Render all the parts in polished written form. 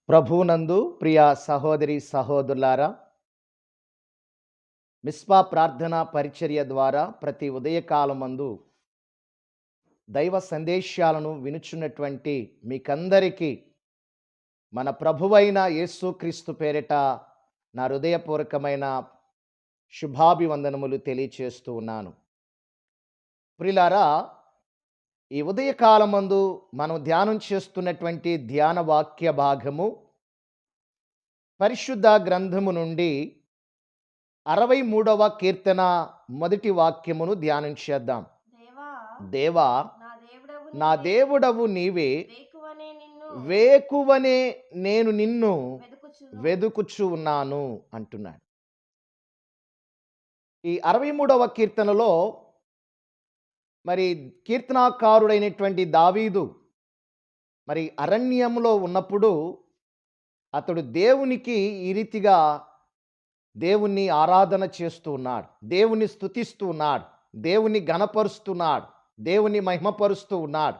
ప్రభువునందు ప్రియ సహోదరి సహోదరులారా, మిస్పా ప్రార్థన పరిచర్య ద్వారా ప్రతి ఉదయకాలమందు దైవ సందేశాలను వినుచున్నటువంటి మీకందరికీ మన ప్రభువైన యేసుక్రీస్తు పేరిట నా హృదయపూర్వకమైన శుభాభివందనములు తెలియచేస్తూ ఉన్నాను. ప్రియులారా, ఈ ఉదయకాలమందు మనం ధ్యానం చేస్తున్నటువంటి ధ్యాన వాక్య భాగము పరిశుద్ధ గ్రంథము నుండి 63వ కీర్తన మొదటి వాక్యమును ధ్యానం చేద్దాం. దేవా దేవా, నా దేవుడవు నా నీవే, దేవుడవు నీవే, వేకువనే నిన్ను వేకువనే నేను నిన్ను వెదుకుచును. వెదుకుచు ఉన్నాను అంటున్నాడు. ఈ 63వ కీర్తనలో మరి కీర్తనాకారుడైనటువంటి దావీదు మరి అరణ్యంలో ఉన్నప్పుడు అతడు దేవునికి ఈ రీతిగా దేవుణ్ణి ఆరాధన చేస్తూ ఉన్నాడు, దేవుణ్ణి స్తుతిస్తూ ఉన్నాడు, దేవుణ్ణి ఘనపరుస్తున్నాడు, దేవుణ్ణి మహిమపరుస్తూ ఉన్నాడు.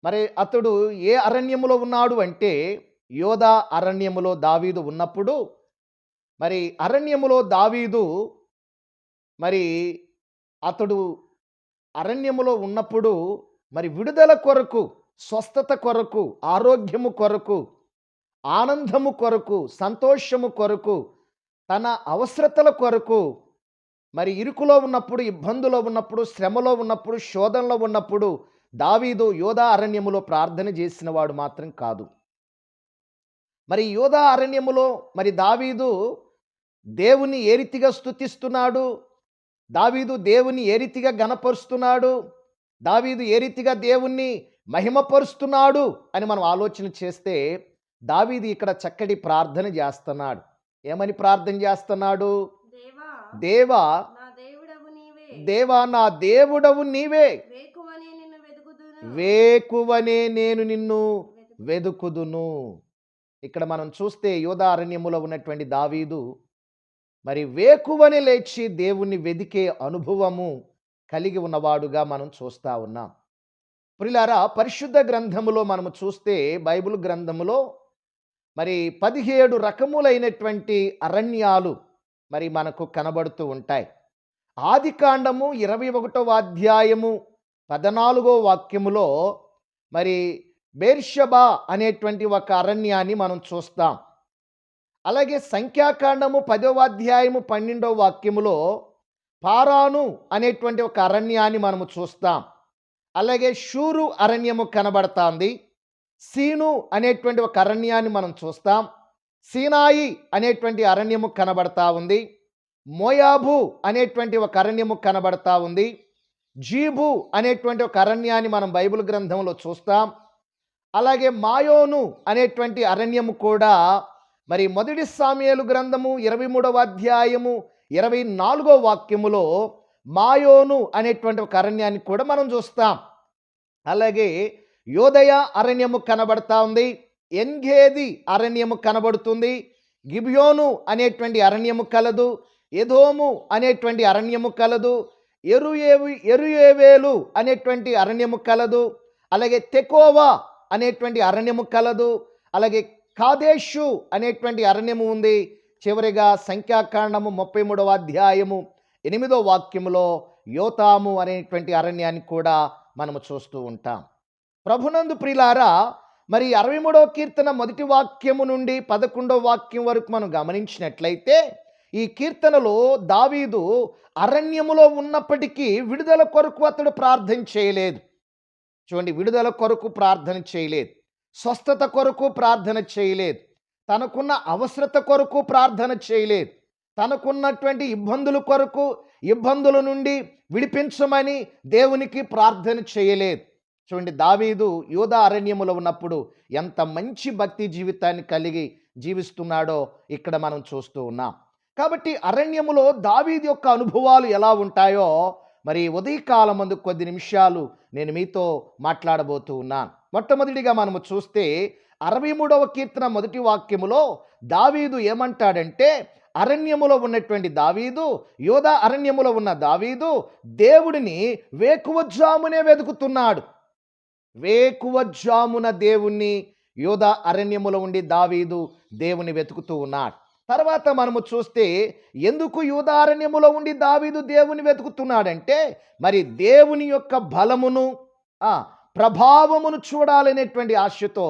మరి అతడు ఏ అరణ్యములో ఉన్నాడు అంటే యోధా అరణ్యములో దావీదు ఉన్నప్పుడు, మరి అరణ్యములో దావీదు మరి అతడు అరణ్యములో ఉన్నప్పుడు మరి విడుదల కొరకు, స్వస్థత కొరకు, ఆరోగ్యము కొరకు, ఆనందము కొరకు, సంతోషము కొరకు, తన అవసరతల కొరకు మరి ఇరుకులో ఉన్నప్పుడు, ఇబ్బందులో ఉన్నప్పుడు, శ్రమలో ఉన్నప్పుడు, శోధనలో ఉన్నప్పుడు దావీదు యోధా అరణ్యములో ప్రార్థన చేసిన వాడు మాత్రం కాదు. మరి యోధా అరణ్యములో మరి దావీదు దేవుని ఏ రీతిగా స్తుతిస్తున్నాడు, దావీదు దేవుని ఏ రీతిగా ఘనపరుస్తున్నాడు, దావీదు ఏ రీతిగా దేవుణ్ణి మహిమపరుస్తున్నాడు అని మనం ఆలోచన చేస్తే దావీదు ఇక్కడ చక్కటి ప్రార్థన చేస్తున్నాడు. ఏమని ప్రార్థన చేస్తున్నాడు? దేవా దేవా, నా దేవుడవు నీవే, దేవా, నా దేవుడవు నీవే, వేకువనే నిన్ను వెదుకుదును. వేకువనే నేను నిన్ను వెదుకుదును. ఇక్కడ మనం చూస్తే యోధా అరణ్యములో ఉన్నటువంటి దావీదు మరి వేకువనే లేచి దేవుణ్ణి వెదికే అనుభవము కలిగి ఉన్నవాడుగా మనం చూస్తా ఉన్నాం. ప్రియులారా, పరిశుద్ధ గ్రంథములో మనము చూస్తే బైబిల్ గ్రంథములో మరి 17 రకములైనటువంటి అరణ్యాలు మరి మనకు కనబడుతూ ఉంటాయి. ఆదికాండము 21వ అధ్యాయము 14వ వాక్యములో మరి బేర్షెబా అనేటువంటి ఒక అరణ్యాన్ని మనం చూస్తాం. అలాగే సంఖ్యాకాండము 10వ అధ్యాయము 12వ వాక్యములో పారాను అనేటువంటి ఒక అరణ్యాన్ని మనము చూస్తాం. అలాగే షూరు అరణ్యము కనబడుతోంది. సీను అనేటువంటి ఒక అరణ్యాన్ని మనం చూస్తాం. సీనాయి అనేటువంటి అరణ్యము కనబడతా ఉంది. మోయాబు అనేటువంటి ఒక అరణ్యము కనబడతా ఉంది. జీబు అనేటువంటి ఒక అరణ్యాన్ని మనం బైబిల్ గ్రంథంలో చూస్తాం. అలాగే మాయోను అనేటువంటి అరణ్యము కూడా మరి మొదటి సామ్యుయేలు గ్రంథము 23వ అధ్యాయము 24వ వాక్యములో మాయోను అనేటువంటి ఒక అరణ్యాన్ని కూడా మనం చూస్తాం. అలాగే యోదయ అరణ్యము కనబడతా ఉంది. ఎన్గేది అరణ్యము కనబడుతుంది. గిబియోను అనేటువంటి అరణ్యము కలదు. ఎదోము అనేటువంటి అరణ్యము కలదు. ఎరుయేవేలు అనేటువంటి అరణ్యము కలదు. అలాగే తెకోవా అనేటువంటి అరణ్యము కలదు. అలాగే కాదేషు అనేటువంటి అరణ్యము ఉంది. చివరిగా సంఖ్యాకాండము 33వ అధ్యాయము 8వ వాక్యములో యోతాము అనేటువంటి అరణ్యాన్ని కూడా మనము చూస్తూ ఉంటాం. ప్రభునందు ప్రియులారా, మరి 63వ కీర్తన మొదటి వాక్యము నుండి 11వ వాక్యం వరకు మనం గమనించినట్లయితే ఈ కీర్తనలో దావీదు అరణ్యములో ఉన్నప్పటికీ విడుదల కొరకు అతడు ప్రార్థన చేయలేదు. చూడండి, విడుదల కొరకు ప్రార్థన చేయలేదు, స్వస్థత కొరకు ప్రార్థన చేయలేదు, తనకున్న అవసరత కొరకు ప్రార్థన చేయలేదు, తనకున్నటువంటి ఇబ్బందుల కొరకు, ఇబ్బందుల నుండి విడిపించమని దేవునికి ప్రార్థన చేయలేదు. చూడండి, దావీదు యోధా అరణ్యములో ఉన్నప్పుడు ఎంత మంచి భక్తి జీవితాన్ని కలిగి జీవిస్తున్నాడో ఇక్కడ మనం చూస్తూ ఉన్నాం. కాబట్టి అరణ్యములో దావీదు యొక్క అనుభవాలు ఎలా ఉంటాయో మరి ఉదయకాలం ముందు కొద్ది నిమిషాలు నేను మీతో మాట్లాడబోతూ ఉన్నాను. మొట్టమొదటిగా మనము చూస్తే 63వ కీర్తన మొదటి వాక్యములో దావీదు ఏమంటాడంటే, అరణ్యములో ఉన్నటువంటి దావీదు, యోధా అరణ్యములో ఉన్న దావీదు దేవుడిని వేకువజామునే వెతుకుతున్నాడు. వేకువజామున దేవుణ్ణి యోధా అరణ్యములో ఉండి దావీదు దేవుని వెతుకుతూ ఉన్నాడు. తర్వాత మనము చూస్తే ఎందుకు యూదా అరణ్యములో ఉండి దావీదు దేవుని వెతుకుతున్నాడంటే మరి దేవుని యొక్క బలమును ప్రభావమును చూడాలనేటువంటి ఆశతో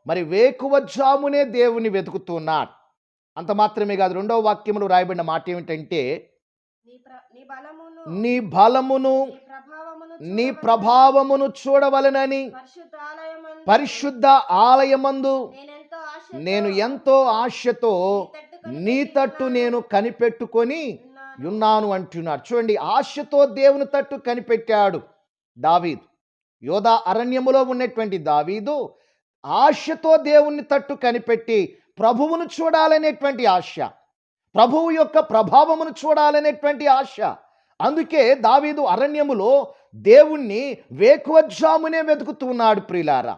మరి వేకువజామునే దేవుని వెతుకుతున్నాడు. అంత మాత్రమే కాదు, రెండవ వాక్యములు రాయబడిన మాట ఏమిటంటే నీ బలమును నీ ప్రభావమును చూడవలెనని పరిశుద్ధ ఆలయమందు నేను ఎంతో ఆశతో నీ తట్టు నేను కనిపెట్టుకొని ఉన్నాను అంటున్నాడు. చూడండి, ఆశతో దేవుని తట్టు కనిపెట్టాడు దావీదు. యోధా అరణ్యములో ఉన్నటువంటి దావీదు ఆశతో దేవుని తట్టు కనిపెట్టి ప్రభువును చూడాలనేటువంటి ఆశ, ప్రభువు యొక్క ప్రభావమును చూడాలనేటువంటి ఆశ. అందుకే దావీదు అరణ్యములో దేవుణ్ణి వేకువజామునే వెతుకుతున్నాడు ప్రియులారా.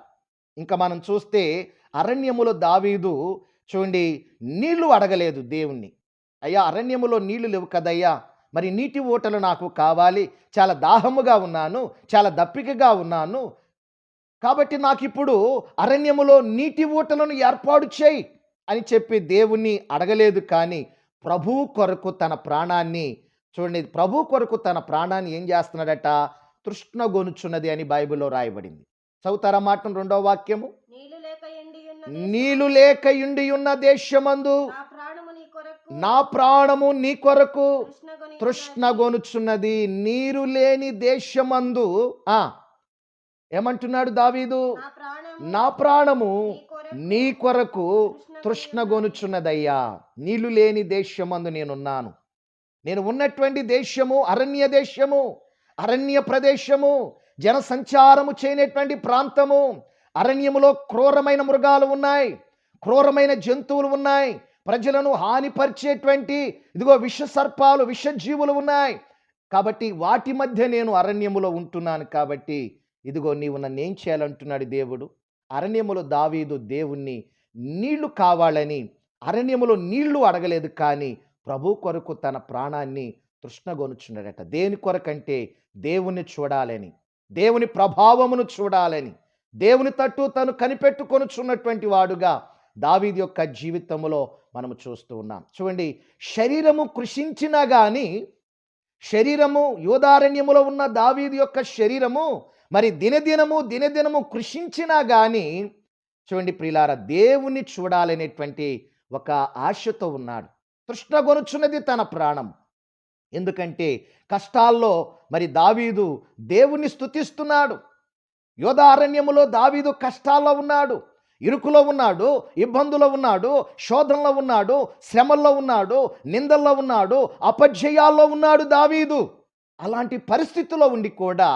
ఇంకా మనం చూస్తే అరణ్యములో దావీదు చూడండి నీళ్లు అడగలేదు దేవుణ్ణి. అయ్యా, అరణ్యములో నీళ్లు లేవు కదయ్యా, మరి నీటి ఊటలు నాకు కావాలి, చాలా దాహముగా ఉన్నాను, చాలా దప్పికగా ఉన్నాను, కాబట్టి నాకు ఇప్పుడు అరణ్యములో నీటి ఊటలను ఏర్పాటు చేయి అని చెప్పి దేవుణ్ణి అడగలేదు. కానీ ప్రభువు కొరకు తన ప్రాణాన్ని చూడండి, ప్రభు కొరకు తన ప్రాణాన్ని ఏం చేస్తున్నాడట? తృష్ణగొనుచున్నది అని బైబిల్లో రాయబడింది. చదువుతారా మాట, రెండవ వాక్యము, నీళ్లు లేక ఉండి ఉన్న దేశమందు నా ప్రాణము నీ కొరకు తృష్ణగొనుచున్నది. నీరు లేని దేశమందు ఏమంటున్నాడు దావీదు? నా ప్రాణము నీ కొరకు తృష్ణగొనుచున్నదయ్యా. నీళ్లు లేని దేశమందు నేనున్నాను. నేను ఉన్నటువంటి దేశము అరణ్య దేశము, అరణ్య ప్రదేశము, జనసంచారము చేయనటువంటి ప్రాంతము. అరణ్యములో క్రూరమైన మృగాలు ఉన్నాయి, క్రూరమైన జంతువులు ఉన్నాయి, ప్రజలను హానిపరిచేటువంటి ఇదిగో విష సర్పాలు, విషజీవులు ఉన్నాయి. కాబట్టి వాటి మధ్య నేను అరణ్యములో ఉంటున్నాను. కాబట్టి ఇదిగో నీవు నన్ను ఏం చేయాలంటున్నాడు దేవుడు. అరణ్యములో దావీదు దేవుణ్ణి నీళ్లు కావాలని అరణ్యములో నీళ్లు అడగలేదు, కానీ ప్రభు కొరకు తన ప్రాణాన్ని తృష్ణగొనుచున్నాడట. దేని కొరకంటే దేవుణ్ణి చూడాలని, దేవుని ప్రభావమును చూడాలని, దేవుని తట్టు తను కనిపెట్టుకొనుచున్నటువంటి వాడుగా దావీదు యొక్క జీవితంలో మనము చూస్తూ ఉన్నాం. చూడండి, శరీరము కృషించినా కానీ, శరీరము యోధారణ్యములో ఉన్న దావీదు యొక్క శరీరము మరి దినదినము కృషించినా కానీ చూడండి ప్రియులారా, దేవుని చూడాలనేటువంటి ఒక ఆశతో ఉన్నాడు. తృష్ణగొనుచున్నది తన ప్రాణం. ఎందుకంటే కష్టాల్లో మరి దావీదు దేవుణ్ణి స్తుతిస్తున్నాడు. యోధా అరణ్యములో దావీదు కష్టాల్లో ఉన్నాడు, ఇరుకులో ఉన్నాడు, ఇబ్బందులో ఉన్నాడు, శోధనలో ఉన్నాడు, శ్రమల్లో ఉన్నాడు, నిందల్లో ఉన్నాడు, అపజయాల్లో ఉన్నాడు దావీదు. అలాంటి పరిస్థితుల్లో ఉండి కూడా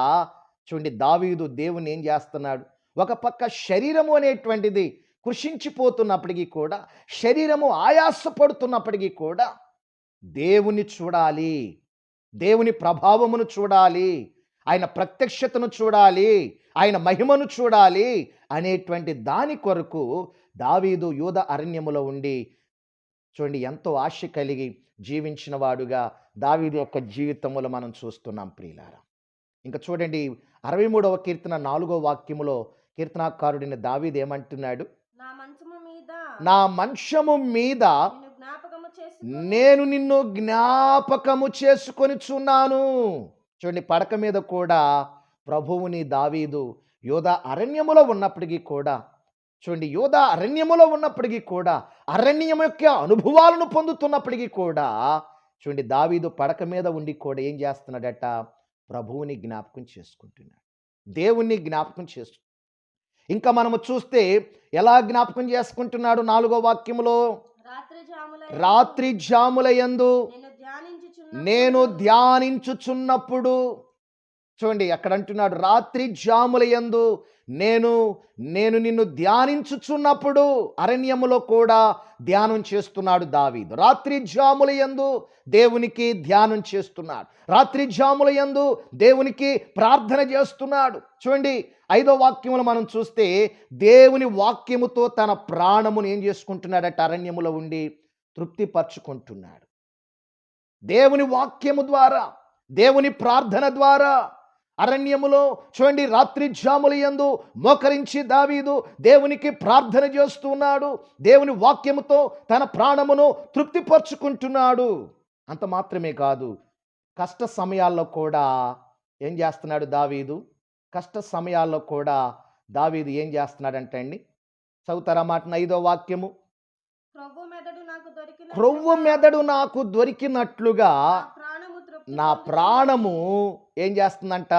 చూడండి దావీదు దేవుని ఏం చేస్తున్నాడు? ఒక పక్క శరీరము అనేటువంటిది కృషించిపోతున్నప్పటికీ కూడా, శరీరము ఆయాసపడుతున్నప్పటికీ కూడా దేవుని చూడాలి, దేవుని ప్రభావమును చూడాలి, ఆయన ప్రత్యక్షతను చూడాలి, ఆయన మహిమను చూడాలి అనేటువంటి దాని కొరకు దావీదు యూదా అరణ్యములో ఉండి చూడండి ఎంతో ఆశ కలిగి జీవించిన వాడుగా దావీదు యొక్క జీవితంలో మనం చూస్తున్నాం ప్రియులారా. ఇంకా చూడండి 63వ కీర్తన 4వ వాక్యములో కీర్తనాకారుడైన దావీదు ఏమంటున్నాడు? నా మంచము మీద నేను నిన్ను జ్ఞాపకము చేసుకొనిచున్నాను. చూడండి, పడక మీద కూడా ప్రభువుని దావీదు యోధా అరణ్యములో ఉన్నప్పటికీ కూడా చూడండి, యోధా అరణ్యములో ఉన్నప్పటికీ కూడా, అరణ్యం యొక్క అనుభవాలను పొందుతున్నప్పటికీ కూడా చూడండి దావీదు పడక మీద ఉండి కూడా ఏం చేస్తున్నాడట? ప్రభువుని జ్ఞాపకం చేసుకుంటున్నాడు, దేవుణ్ణి జ్ఞాపకం చేస్తు. ఇంకా మనము చూస్తే ఎలా జ్ఞాపకం చేసుకుంటున్నాడు? 4వ వాక్యములో, రాత్రి జాముల యందు నేను ధ్యానించుచున్నప్పుడు. చూడండి అక్కడ అంటున్నాడు, రాత్రి జాముల యందు నేను నిన్ను ధ్యానించుచున్నప్పుడు. అరణ్యములో కూడా ధ్యానం చేస్తున్నాడు దావీదు. రాత్రి జాముల యందు దేవునికి ధ్యానం చేస్తున్నాడు, రాత్రి జాముల యందు దేవునికి ప్రార్థన చేస్తున్నాడు. చూడండి 5వ వాక్యములో మనం చూస్తే దేవుని వాక్యముతో తన ప్రాణమును ఏం చేసుకుంటున్నాడట? అరణ్యములో ఉండి తృప్తిపరచుకుంటున్నాడు. దేవుని వాక్యము ద్వారా, దేవుని ప్రార్థన ద్వారా అరణ్యములో చూడండి, రాత్రి జాముల యందు మోకరించి దావీదు దేవునికి ప్రార్థన చేస్తున్నాడు. దేవుని వాక్యముతో తన ప్రాణమును తృప్తిపరుచుకుంటున్నాడు. అంత మాత్రమే కాదు, కష్ట సమయాల్లో కూడా ఏం చేస్తున్నాడు దావీదు? కష్ట సమయాల్లో కూడా దావీదు ఏం చేస్తున్నాడంటే అండి, చదువుతారా మాటను 5వ వాక్యము. క్రొవ్వు మెదడు నాకు దొరికిన క్రొవ్వు మెదడు నాకు దొరికినట్లుగా నా ప్రాణము ఏం చేస్తుందంట?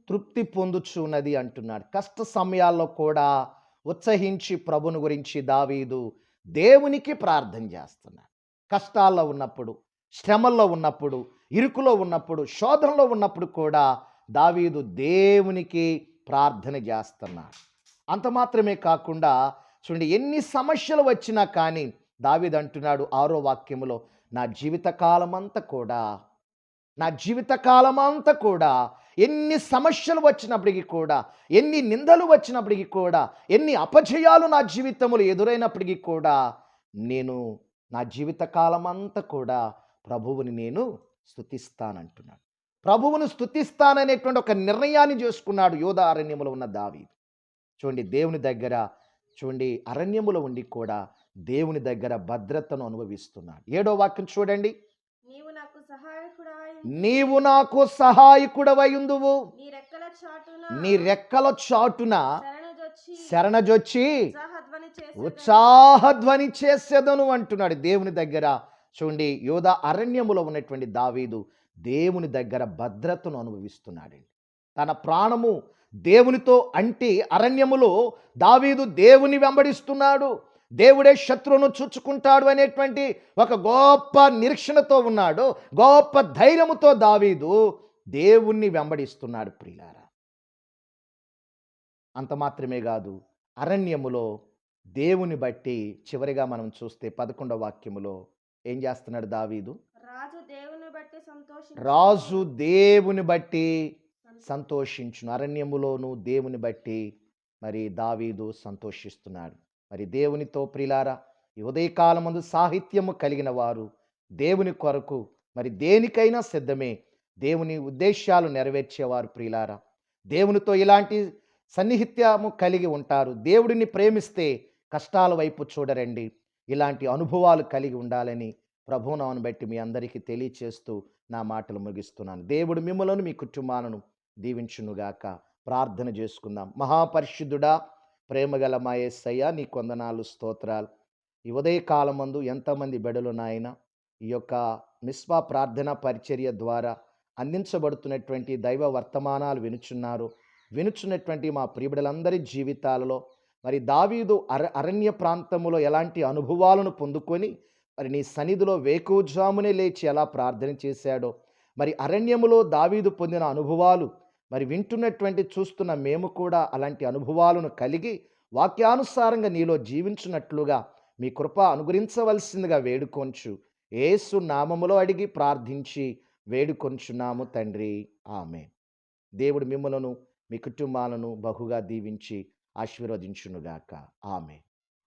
తృప్తి పొందుచున్నది అంటున్నాడు. కష్ట సమయాల్లో కూడా ఉత్సహించి ప్రభుని గురించి దావీదు దేవునికి ప్రార్థన చేస్తున్నాడు. కష్టాల్లో ఉన్నప్పుడు, శ్రమల్లో ఉన్నప్పుడు, ఇరుకులో ఉన్నప్పుడు, శోధనలో ఉన్నప్పుడు కూడా దావీదు దేవునికి ప్రార్థన చేస్తున్నాడు. అంత మాత్రమే కాకుండా చూడండి, ఎన్ని సమస్యలు వచ్చినా కానీ దావీదు అంటున్నాడు 6వ వాక్యములో, నా జీవితకాలమంతా కూడా, నా జీవితకాలమంతా కూడా ఎన్ని సమస్యలు వచ్చినప్పటికీ కూడా, ఎన్ని నిందలు వచ్చినప్పటికీ కూడా, ఎన్ని అపజయాలు నా జీవితంలో ఎదురైనప్పటికీ కూడా, నేను నా జీవితకాలమంతా కూడా ప్రభువుని నేను స్తుతిస్తానంటున్నాడు. ప్రభువును స్తుతిస్తాననేటువంటి ఒక నిర్ణయాన్ని చేసుకున్నాడు యోధా అరణ్యములో ఉన్న దావీదు. చూడండి, దేవుని దగ్గర చూడండి, అరణ్యములో ఉండి కూడా దేవుని దగ్గర భద్రతను అనుభవిస్తున్నాడు. 7వ వాక్యం చూడండి. నీవు నాకు సహాయకుడవై నీవు నాకు సహాయకుడవయుందువు, నీ రెక్కల చాటున నీ రెక్కల చాటున శరణుజొచ్చి శరణజొచ్చి ఉత్సాహధ్వని చేసేదను. ఉత్సాహధ్వని చేసేదను అంటున్నాడు దేవుని దగ్గర. చూడండి, యోధా అరణ్యములో ఉన్నటువంటి దావీదు దేవుని దగ్గర భద్రతను అనుభవిస్తున్నాడండి. తన ప్రాణము దేవునితో అంటి అరణ్యములో దావీదు దేవుని వెంబడిస్తున్నాడు. దేవుడే శత్రువును చూచుకుంటాడు అనేటువంటి ఒక గొప్ప నిరీక్షణతో ఉన్నాడు. గొప్ప ధైర్యముతో దావీదు దేవుణ్ణి వెంబడిస్తున్నాడు ప్రియులారా. అంత మాత్రమే కాదు, అరణ్యములో దేవుని బట్టి చివరిగా మనం చూస్తే 11వ వాక్యములో ఏం చేస్తున్నాడు దావీదు? రాజు దేవుని బట్టి సంతోషించు. రాజు దేవుని బట్టి సంతోషించును. అరణ్యములోను దేవుని బట్టి మరి దావీదు సంతోషిస్తున్నాడు. మరి దేవునితో ప్రియులారా, ఈ ఉదయకాలమందు సాహిత్యము కలిగిన వారు దేవుని కొరకు మరి దేనికైనా సిద్ధమే. దేవుని ఉద్దేశాలు నెరవేర్చేవారు ప్రియులారా, దేవునితో ఇలాంటి సన్నిహిత్యము కలిగి ఉంటారు. దేవుడిని ప్రేమిస్తే కష్టాల వైపు చూడరండి. ఇలాంటి అనుభవాలు కలిగి ఉండాలని ప్రభునామను బట్టి మీ అందరికీ తెలియచేస్తూ నా మాటలు ముగిస్తున్నాను. దేవుడు మిమ్మలను మీ కుటుంబాలను దీవించునుగాక. ప్రార్థన చేసుకుందాం. మహాపరిశుద్ధుడా, ప్రేమగల మా యేసయ్య, నీ కొందనాలు, స్తోత్రాలు. ఈ ఉదయకాలమందు ఎంతమంది బిడ్డలు నాయన ఈ యొక్క మిస్పా ప్రార్థన పరిచర్య ద్వారా అందించబడుతున్నటువంటి దైవ వర్తమానాలు వినుచున్నటువంటి మా ప్రియబిడలందరి జీవితాలలో మరి దావీదు అరణ్య ప్రాంతములో ఎలాంటి అనుభవాలను పొందుకొని మరి నీ సన్నిధిలో వేకువజామునే లేచి ఎలా ప్రార్థన చేశాడో, మరి అరణ్యములో దావీదు పొందిన అనుభవాలు మరి వింటున్నటువంటి చూస్తున్న మేము కూడా అలాంటి అనుభవాలను కలిగి వాక్యానుసారంగా నీలో జీవించున్నట్లుగా మీ కృప అనుగ్రహించవలసిందిగా వేడుకొంచు. యేసు నామములో అడిగి ప్రార్థించి వేడుకొంచున్నాము తండ్రి, ఆమేన్. దేవుడు మిమ్మలను మీ కుటుంబాలను బహుగా దీవించి ఆశీర్వదించునుగాక. ఆమేన్.